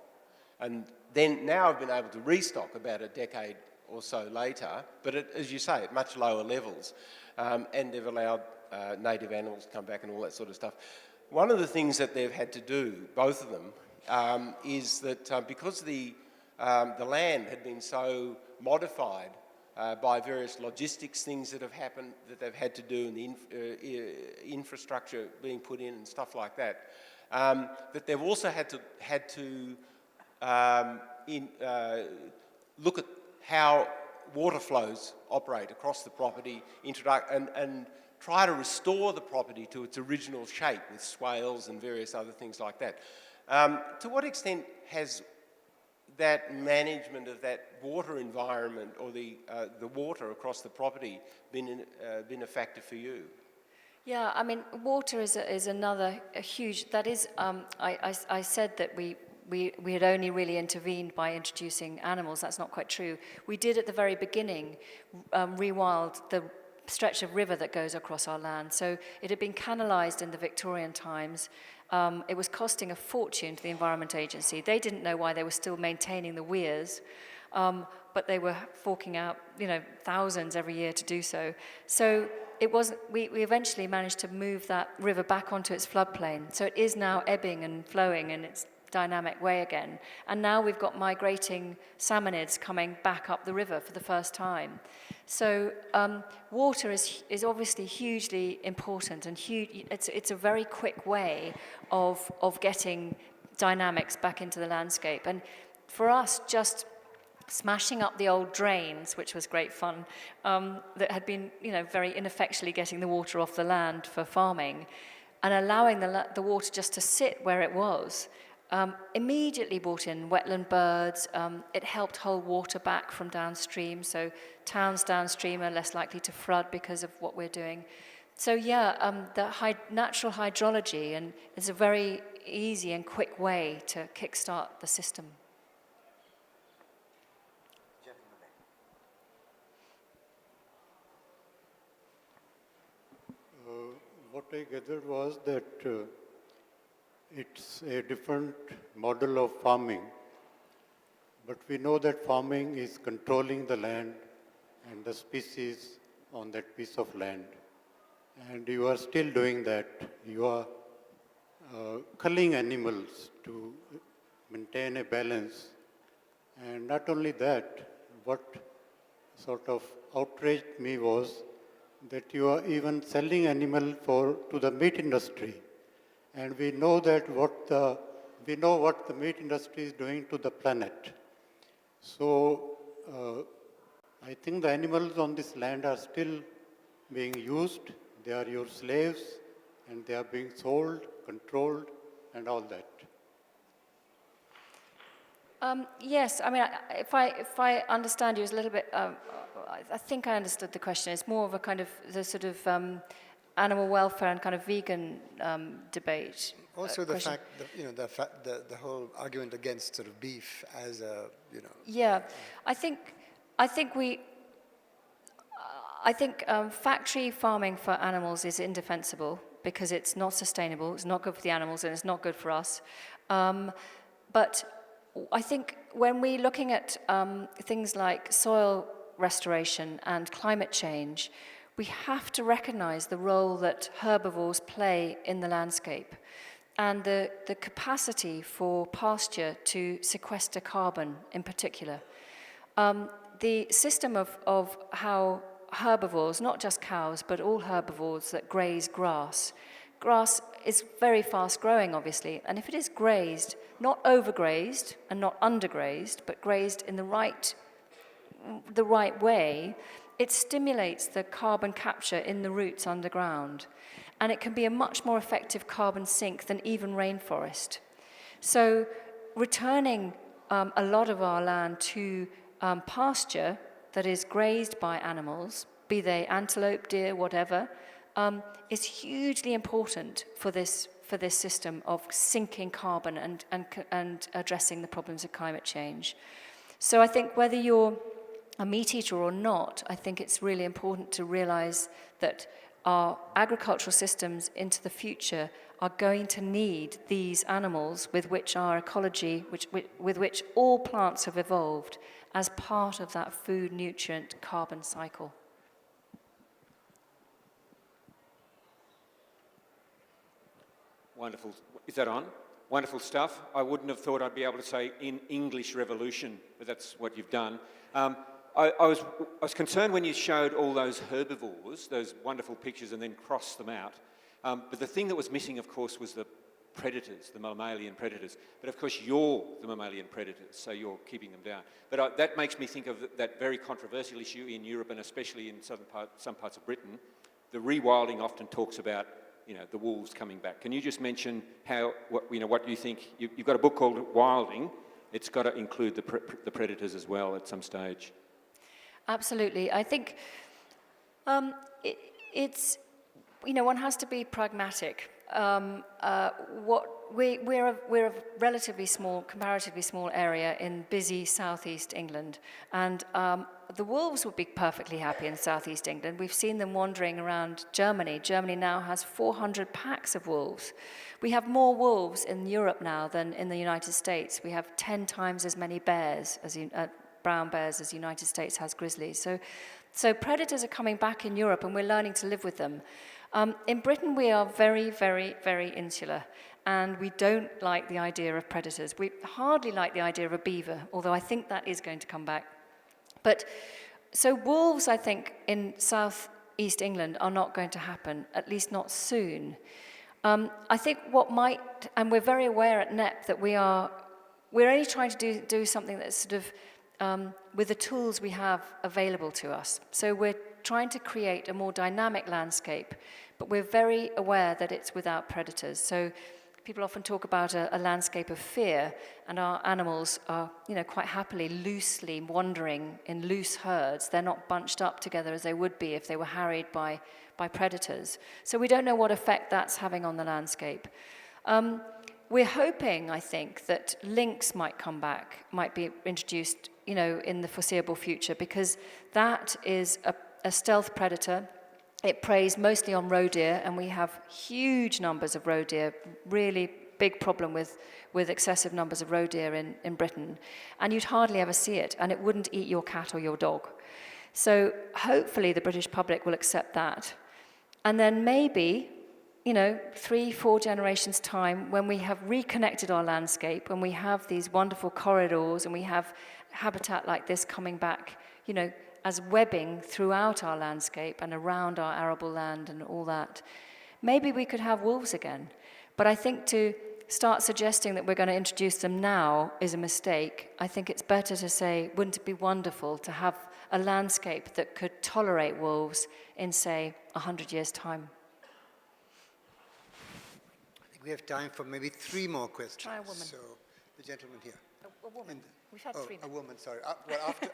and then now have been able to restock about a decade or so later, but as you say, at much lower levels, and they've allowed native animals to come back and all that sort of stuff. One of the things that they've had to do, both of them, is that because the land had been so modified by various logistics things that have happened, that they've had to do, and the infrastructure being put in and stuff like that, that they've also had to look at how water flows operate across the property, and try to restore the property to its original shape with swales and various other things like that. To what extent has that management of that water environment, or the water across the property, been a factor for you? Yeah, I mean, water is another huge. That is, I said that we had only really intervened by introducing animals. That's not quite true. We did at the very beginning rewild the stretch of river that goes across our land. So it had been canalised in the Victorian times. It was costing a fortune to the Environment Agency. They didn't know why they were still maintaining the weirs, but they were forking out, thousands every year to do so. So it wasn't. We eventually managed to move that river back onto its floodplain. So it is now ebbing and flowing in its dynamic way again. And now we've got migrating salmonids coming back up the river for the first time. So water is obviously hugely important, and it's a very quick way of getting dynamics back into the landscape. And for us, just smashing up the old drains, which was great fun, that had been, very ineffectually getting the water off the land for farming, and allowing the water just to sit where it was, immediately brought in wetland birds. It helped hold water back from downstream, so towns downstream are less likely to flood because of what we're doing. So the natural hydrology is a very easy and quick way to kickstart the system. What I gathered was that it's a different model of farming, but we know that farming is controlling the land and the species on that piece of land. And you are still doing that. You are culling animals to maintain a balance. And not only that, what sort of outraged me was that you are even selling animal to the meat industry. And we know that what the meat industry is doing to the planet. So I think the animals on this land are still being used. They are your slaves, and they are being sold, controlled, and all that. Yes, I mean, if I understand you, it's a little bit. I think I understood the question. It's more of a kind of the sort of animal welfare and kind of vegan debate. Also, the fact that the whole argument against sort of beef as a Yeah, I think factory farming for animals is indefensible. because it's not sustainable, it's not good for the animals, and it's not good for us. But I think when we're looking at things like soil restoration and climate change, we have to recognize the role that herbivores play in the landscape and the capacity for pasture to sequester carbon in particular. The system of how herbivores, not just cows, but all herbivores that graze grass is very fast growing, obviously, and if it is grazed, not overgrazed and not undergrazed, but grazed in the right way, it stimulates the carbon capture in the roots underground, and it can be a much more effective carbon sink than even rainforest. So returning a lot of our land to pasture that is grazed by animals, be they antelope, deer, whatever, is hugely important for this system of sinking carbon and addressing the problems of climate change. So I think whether you're a meat eater or not, I think it's really important to realize that our agricultural systems into the future are going to need these animals with which our ecology, with which all plants have evolved as part of that food, nutrient, carbon cycle. Wonderful. Is that on? Wonderful stuff. I wouldn't have thought I'd be able to say in English revolution, but that's what you've done. I was concerned when you showed all those herbivores, those wonderful pictures, and then crossed them out. But the thing that was missing, of course, was the predators, the mammalian predators. But of course, you're the mammalian predators, so you're keeping them down. But that makes me think of that very controversial issue in Europe, and especially in some parts of Britain. The rewilding often talks about, the wolves coming back. Can you just mention what you think? You've got a book called Wilding. It's got to include the predators as well at some stage. Absolutely. I think it's, one has to be pragmatic. We're a relatively small, comparatively small area in busy southeast England, and the wolves would be perfectly happy in southeast England. We've seen them wandering around Germany. Germany now has 400 packs of wolves. We have more wolves in Europe now than in the United States. We have 10 times as many bears, brown bears, as the United States has grizzlies. So predators are coming back in Europe, and we're learning to live with them. In Britain, we are very, very, very insular, and we don't like the idea of predators. We hardly like the idea of a beaver, although I think that is going to come back. But so wolves, I think, in southeast England are not going to happen, at least not soon. I think what might, and we're very aware at Knepp that we're only trying to do something that's sort of with the tools we have available to us. So we're trying to create a more dynamic landscape, but we're very aware that it's without predators. So people often talk about a landscape of fear, and our animals are, quite happily loosely wandering in loose herds. They're not bunched up together as they would be if they were harried by predators. So we don't know what effect that's having on the landscape. We're hoping, I think, that lynx might come back, might be introduced, in the foreseeable future, because that is a stealth predator. It preys mostly on roe deer, and we have huge numbers of roe deer, really big problem with excessive numbers of roe deer in Britain. And you'd hardly ever see it, and it wouldn't eat your cat or your dog. So hopefully the British public will accept that. And then maybe, 3-4 generations' time, when we have reconnected our landscape, when we have these wonderful corridors, and we have habitat like this coming back, as webbing throughout our landscape and around our arable land and all that, maybe we could have wolves again. But I think to start suggesting that we're going to introduce them now is a mistake. I think it's better to say, wouldn't it be wonderful to have a landscape that could tolerate wolves in, say, 100 years' time? I think we have time for maybe 3 more questions. Try a woman. So, the gentleman here. A woman. We've had 3 a men. woman, sorry.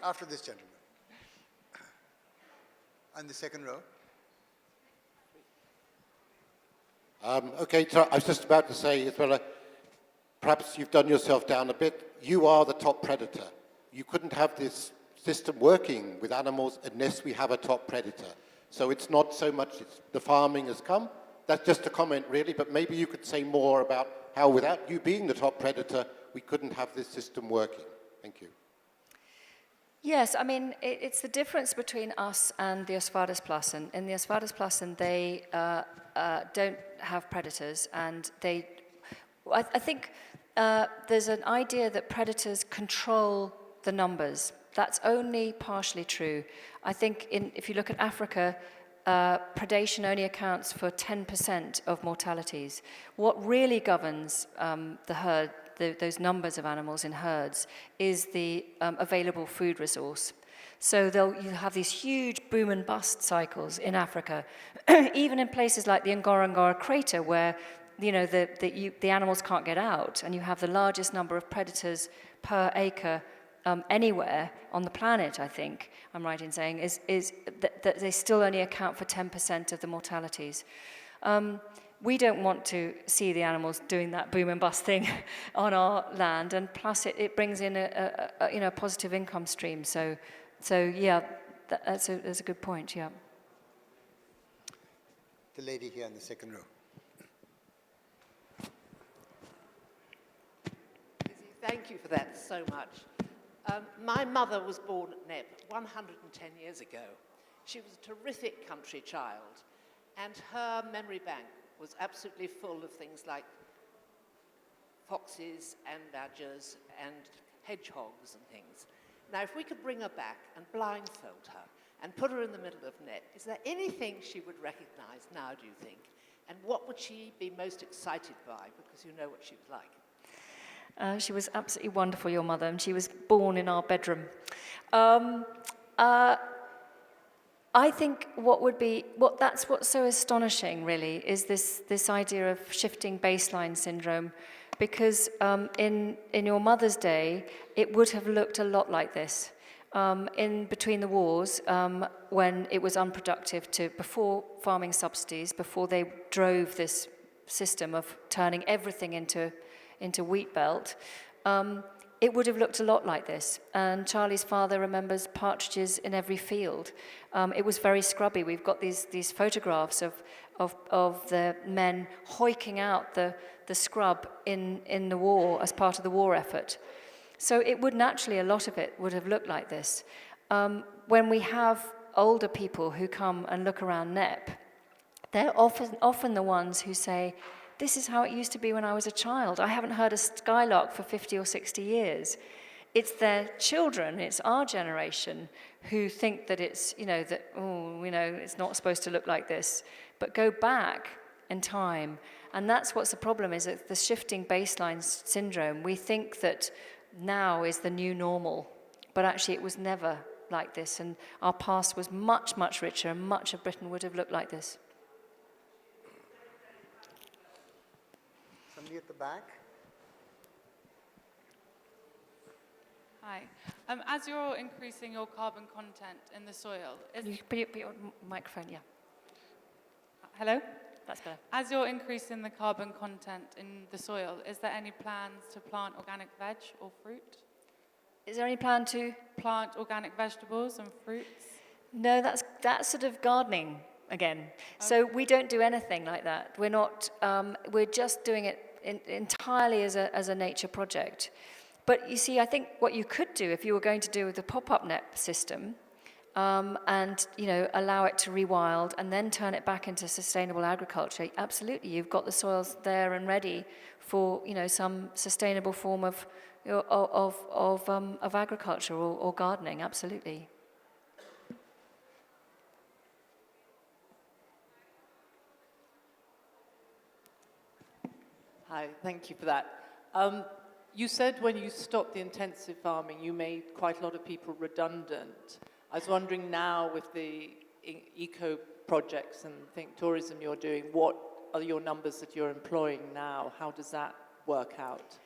After this gentleman. And the second row. Okay, so I was just about to say, Isabella, perhaps you've done yourself down a bit. You are the top predator. You couldn't have this system working with animals unless we have a top predator. So it's not so much the farming has come, That's just a comment, really, but maybe you could say more about how, without you being the top predator, we couldn't have this system working. Thank you. Yes, I mean, it's the difference between us and the Osvaldesplassen. In the Osvaldesplassen, they don't have predators, and I think there's an idea that predators control the numbers. That's only partially true. I think if you look at Africa, predation only accounts for 10% of mortalities. What really governs the herd, those numbers of animals in herds, is the available food resource. So you have these huge boom and bust cycles in Africa, even in places like the Ngorongoro crater, where the animals can't get out, and you have the largest number of predators per acre anywhere on the planet, I think, I'm right in saying, is that they still only account for 10% of the mortalities. We don't want to see the animals doing that boom and bust thing on our land, and plus it brings in a positive income stream. So yeah, that's a good point, yeah. The lady here in the second row. Thank you for that so much. My mother was born at Knepp 110 years ago. She was a terrific country child, and her memory bank was absolutely full of things like foxes and badgers and hedgehogs and things. Now, if we could bring her back and blindfold her and put her in the middle of Knepp, is there anything she would recognize now, do you think? And what would she be most excited by, because you know what she was like? She was absolutely wonderful, your mother, and she was born in our bedroom. I think that's what's so astonishing, really, is this idea of shifting baseline syndrome, because in your mother's day, it would have looked a lot like this. In between the wars, when it was unproductive before farming subsidies, before they drove this system of turning everything into wheat belt, it would have looked a lot like this. And Charlie's father remembers partridges in every field. It was very scrubby. We've got these photographs of the men hoiking out the scrub in the war as part of the war effort. So it would naturally, a lot of it would have looked like this. When we have older people who come and look around Knepp, they're often the ones who say, this is how it used to be when I was a child. I haven't heard a skylark for 50 or 60 years. It's their children, it's our generation, who think that it's, it's not supposed to look like this. But go back in time, and that's what's the problem, is that the shifting baseline syndrome. We think that now is the new normal, but actually it was never like this, and our past was much, much richer, and much of Britain would have looked like this. Somebody at the back? Hi. As you're increasing your carbon content in the soil, You put your microphone, yeah. Hello? That's better. As you're increasing the carbon content in the soil, is there any plans to plant organic veg or fruit? Is there any plan to? Plant organic vegetables and fruits? No, that's sort of gardening again. Okay. So we don't do anything like that. We're not. We're just doing it entirely as a nature project. But you see, I think what you could do if you were going to do with the pop-up Knepp system, and allow it to rewild and then turn it back into sustainable agriculture. Absolutely, you've got the soils there and ready for some sustainable form of agriculture or gardening. Absolutely. Hi, thank you for that. You said when you stopped the intensive farming, you made quite a lot of people redundant. I was wondering now, with the eco projects and tourism you're doing, what are your numbers that you're employing now? How does that work out?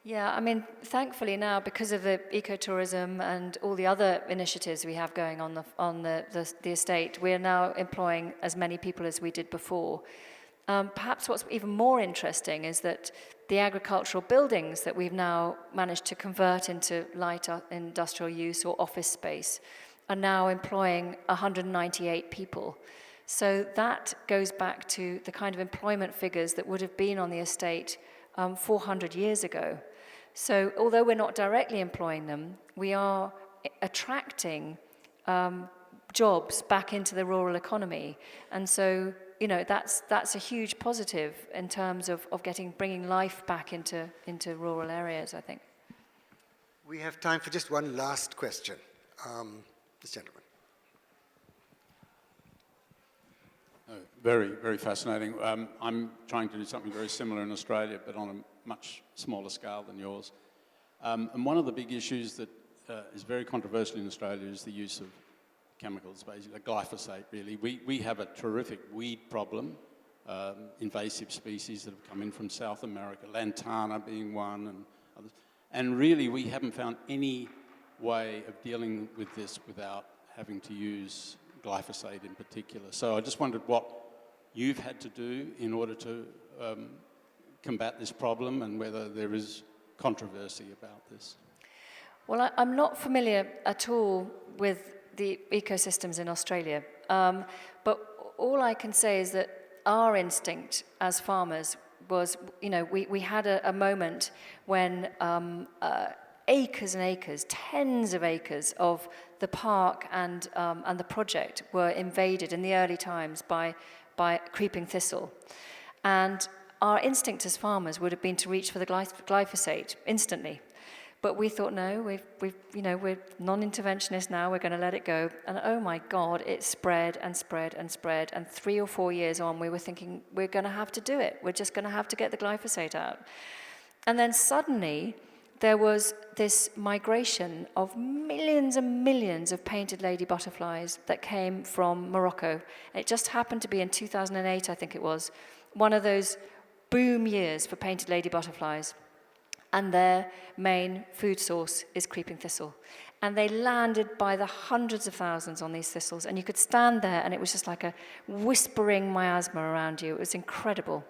Yeah, I mean, thankfully now, because of the ecotourism and all the other initiatives we have going on the estate, we're now employing as many people as we did before. Perhaps what's even more interesting is that the agricultural buildings that we've now managed to convert into light industrial use or office space are now employing 198 people. So that goes back to the kind of employment figures that would have been on the estate 400 years ago. So although we're not directly employing them, we are attracting jobs back into the rural economy. And so, you know, that's a huge positive in terms of bringing life back into rural areas, I think. We have time for just one last question. This gentleman. Very, very fascinating. I'm trying to do something very similar in Australia, but on a much smaller scale than yours. And one of the big issues that is very controversial in Australia is the use of chemicals, basically glyphosate, really. We have a terrific weed problem, invasive species that have come in from South America, lantana being one, and others. And really, we haven't found any way of dealing with this without having to use glyphosate in particular. So I just wondered what you've had to do in order to combat this problem and whether there is controversy about this. Well, I'm not familiar at all with the ecosystems in Australia, but all I can say is that our instinct as farmers was, you know, we had a moment when acres and acres, tens of acres of the park and the project were invaded in the early times by creeping thistle. And our instinct as farmers would have been to reach for the glyphosate instantly. But we thought, no, we're non-interventionist now, we're going to let it go. And oh my God, it spread and spread and spread. And 3 or 4 years on, we were thinking, we're going to have to do it. We're just going to have to get the glyphosate out. And then suddenly, there was this migration of millions and millions of painted lady butterflies that came from Morocco. It just happened to be in 2008, I think it was, one of those boom years for painted lady butterflies. And their main food source is creeping thistle. And they landed by the hundreds of thousands on these thistles. And you could stand there and it was just like a whispering miasma around you. It was incredible.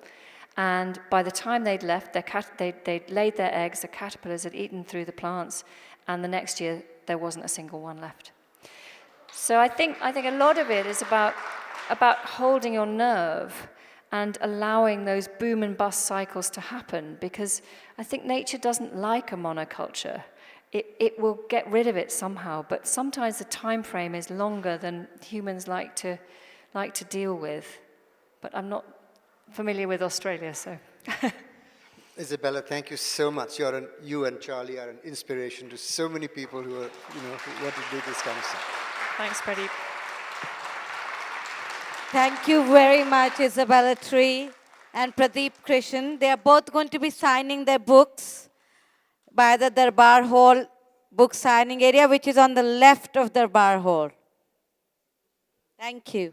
And by the time they'd left, they'd laid their eggs, the caterpillars had eaten through the plants, and the next year there wasn't a single one left. So I think a lot of it is about holding your nerve and allowing those boom and bust cycles to happen, because I think nature doesn't like a monoculture. It will get rid of it somehow, but sometimes the time frame is longer than humans like to deal with. But I'm not familiar with Australia, so. Isabella, thank you so much. You and Charlie are an inspiration to so many people who are, who want to do this kind of stuff. Thanks, Pradip. Thank you very much, Isabella Tree and Pradip Krishen. They are both going to be signing their books by the Darbar Hall book signing area, which is on the left of Darbar Hall. Thank you.